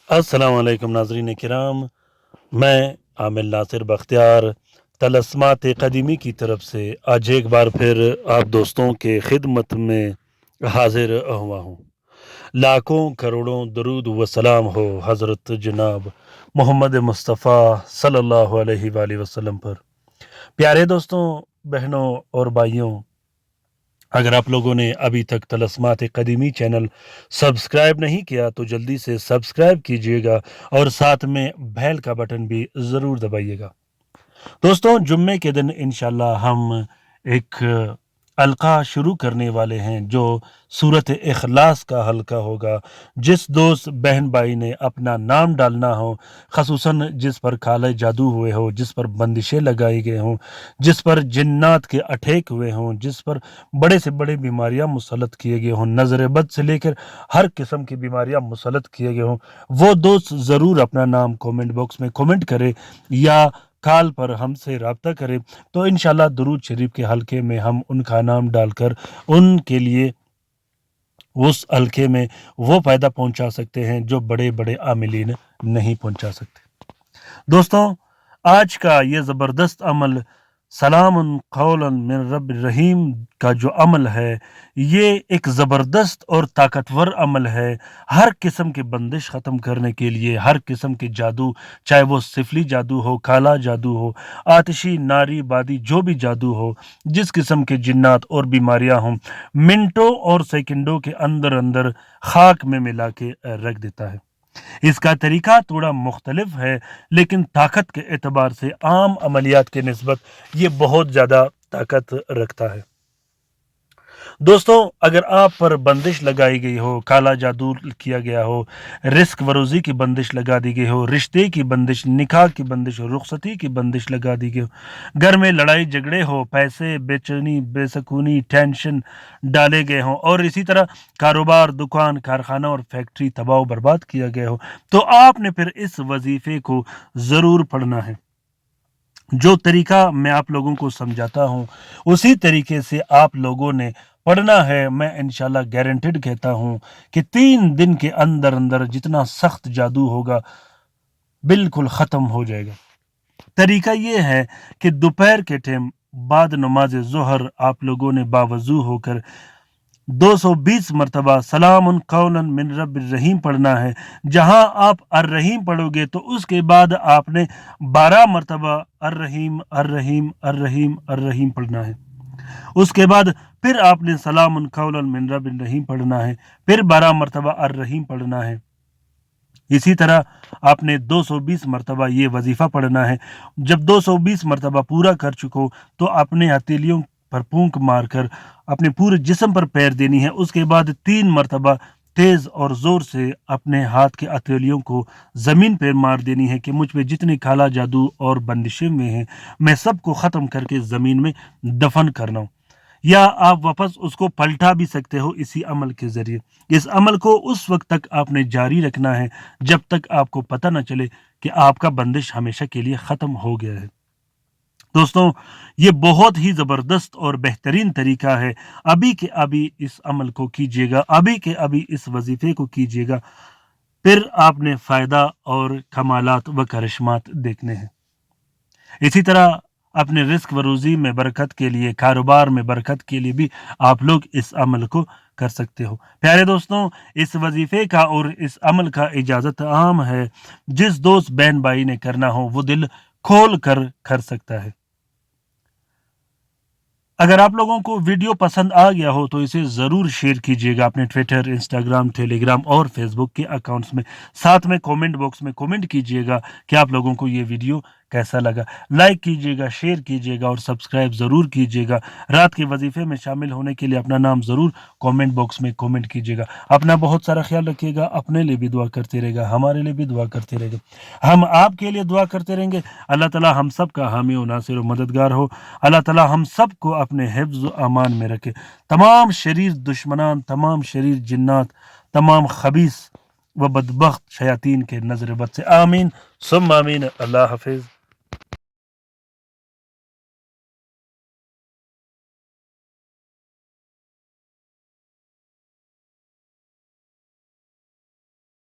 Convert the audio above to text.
السلام علیکم ناظرین کرام، میں عامر ناصر بختیار طلسمات قدیمی کی طرف سے آج ایک بار پھر آپ دوستوں کے خدمت میں حاضر ہوا ہوں۔ لاکھوں کروڑوں درود و سلام ہو حضرت جناب محمد مصطفیٰ صلی اللہ علیہ وآلہ وسلم پر۔ پیارے دوستوں، بہنوں اور بھائیوں، اگر آپ لوگوں نے ابھی تک طلسمات قدیمی چینل سبسکرائب نہیں کیا تو جلدی سے سبسکرائب کیجئے گا اور ساتھ میں بیل کا بٹن بھی ضرور دبائیے گا۔ دوستوں، جمعے کے دن انشاءاللہ ہم ایک حلقہ شروع کرنے والے ہیں جو سورۃ اخلاص کا حلقہ ہوگا۔ جس دوست بہن بھائی نے اپنا نام ڈالنا ہو، خصوصاً جس پر کالے جادو ہوئے ہو، جس پر بندشیں لگائی گئے ہوں، جس پر جنات کے اٹیک ہوئے ہوں، جس پر بڑے سے بڑے بیماریاں مسلط کیے گئے ہوں، نظر بد سے لے کر ہر قسم کی بیماریاں مسلط کیے گئے ہوں، وہ دوست ضرور اپنا نام کومنٹ باکس میں کومنٹ کرے یا کال پر ہم سے رابطہ کرے، تو انشاءاللہ درود شریف کے حلقے میں ہم ان کا نام ڈال کر ان کے لیے اس حلقے میں وہ فائدہ پہنچا سکتے ہیں جو بڑے بڑے عاملین نہیں پہنچا سکتے۔ دوستوں، آج کا یہ زبردست عمل سلام قولا من رب الرحیم کا جو عمل ہے، یہ ایک زبردست اور طاقتور عمل ہے۔ ہر قسم کی بندش ختم کرنے کے لیے، ہر قسم کے جادو، چاہے وہ سفلی جادو ہو، کالا جادو ہو، آتشی، ناری، بادی، جو بھی جادو ہو، جس قسم کے جنات اور بیماریاں ہوں، منٹوں اور سیکنڈوں کے اندر اندر خاک میں ملا کے رکھ دیتا ہے۔ اس کا طریقہ تھوڑا مختلف ہے، لیکن طاقت کے اعتبار سے عام عملیات کے نسبت یہ بہت زیادہ طاقت رکھتا ہے۔ دوستوں، اگر آپ پر بندش لگائی گئی ہو، کالا جادو کیا گیا ہو، رزق وروزی کی بندش لگا دی گئی ہو، رشتے کی بندش، نکاح کی بندش ہو، رخصتی کی بندش لگا دی گئی ہو، گھر میں لڑائی جھگڑے ہو، پیسے بے چینی، بے سکونی، ٹینشن ڈالے گئے ہوں، اور اسی طرح کاروبار، دکان، کارخانہ اور فیکٹری تباہ و برباد کیا گیا ہو، تو آپ نے پھر اس وظیفے کو ضرور پڑھنا ہے۔ جو طریقہ میں آپ لوگوں کو سمجھاتا ہوں، اسی طریقے سے آپ لوگوں نے پڑھنا ہے۔ میں انشاءاللہ گارنٹیڈ کہتا ہوں کہ 3 دن کے اندر اندر جتنا سخت جادو ہوگا بالکل ختم ہو جائے گا۔ طریقہ یہ ہے کہ دوپہر کے ٹائم بعد نماز ظہر آپ لوگوں نے باوضو ہو کر 220 مرتبہ سلام قولا من رب الرحیم پڑھنا ہے۔ جہاں آپ الرحیم پڑھو گے تو اس کے بعد آپ نے 12 مرتبہ الرحیم الرحیم الرحیم الرحیم پڑھنا ہے۔ اس کے بعد پھر آپ نے سلام قولا من رب الرحیم پڑھنا ہے، پھر 12 مرتبہ الرحیم پڑھنا ہے۔ اسی طرح آپ نے 220 مرتبہ یہ وظیفہ پڑھنا ہے۔ جب 220 مرتبہ پورا کر چکو تو اپنے ہتھیلیوں پر پونک مار کر اپنے پورے جسم پر پیر دینی ہے۔ اس کے بعد 3 مرتبہ تیز اور زور سے اپنے ہاتھ کے ہتھیلیوں کو زمین پہ مار دینی ہے کہ مجھ پہ جتنے کالا جادو اور بندشیں میں ہیں میں سب کو ختم کر کے زمین میں دفن کرنا ہوں۔ یا آپ واپس اس کو پلٹا بھی سکتے ہو اسی عمل کے ذریعے۔ اس عمل کو اس وقت تک آپ نے جاری رکھنا ہے جب تک آپ کو پتہ نہ چلے کہ آپ کا بندش ہمیشہ کے لیے ختم ہو گیا ہے۔ دوستوں، یہ بہت ہی زبردست اور بہترین طریقہ ہے۔ ابھی کے ابھی اس عمل کو کیجیے گا، ابھی کے ابھی اس وظیفے کو کیجیے گا، پھر آپ نے فائدہ اور کمالات و کرشمات دیکھنے ہیں۔ اسی طرح اپنے رزق و روزی میں برکت کے لیے، کاروبار میں برکت کے لیے بھی آپ لوگ اس عمل کو کر سکتے ہو۔ پیارے دوستوں، اس وظیفے کا اور اس عمل کا اجازت عام ہے۔ جس دوست بہن بھائی نے کرنا ہو وہ دل کھول کر سکتا ہے۔ اگر آپ لوگوں کو ویڈیو پسند آ گیا ہو تو اسے ضرور شیئر کیجیے گا اپنے ٹویٹر، انسٹاگرام، ٹیلی گرام اور فیس بک کے اکاؤنٹس میں۔ ساتھ میں کومنٹ باکس میں کومنٹ کیجیے گا کہ آپ لوگوں کو یہ ویڈیو کیسا لگا۔ لائک کیجیے گا، شیئر کیجیے گا اور سبسکرائب ضرور کیجیے گا۔ رات کے وظیفے میں شامل ہونے کے لیے اپنا نام ضرور کومنٹ باکس میں کومنٹ کیجیے گا۔ اپنا بہت سارا خیال رکھیے گا، اپنے لیے بھی دعا کرتے رہے گا، ہمارے لیے بھی دعا کرتے رہے گا، ہم آپ کے لیے دعا کرتے رہیں گے۔ اللہ تعالی ہم سب کا حامی و ناصر و مددگار ہو۔ اللہ تعالی ہم سب کو اپنے حفظ و امان میں رکھے۔ تمام شریر دشمنان، تمام شریر جنات، تمام خبیث و بدبخت شیاطین کے نظر بد سے آمین ثم آمین۔ اللہ حافظ۔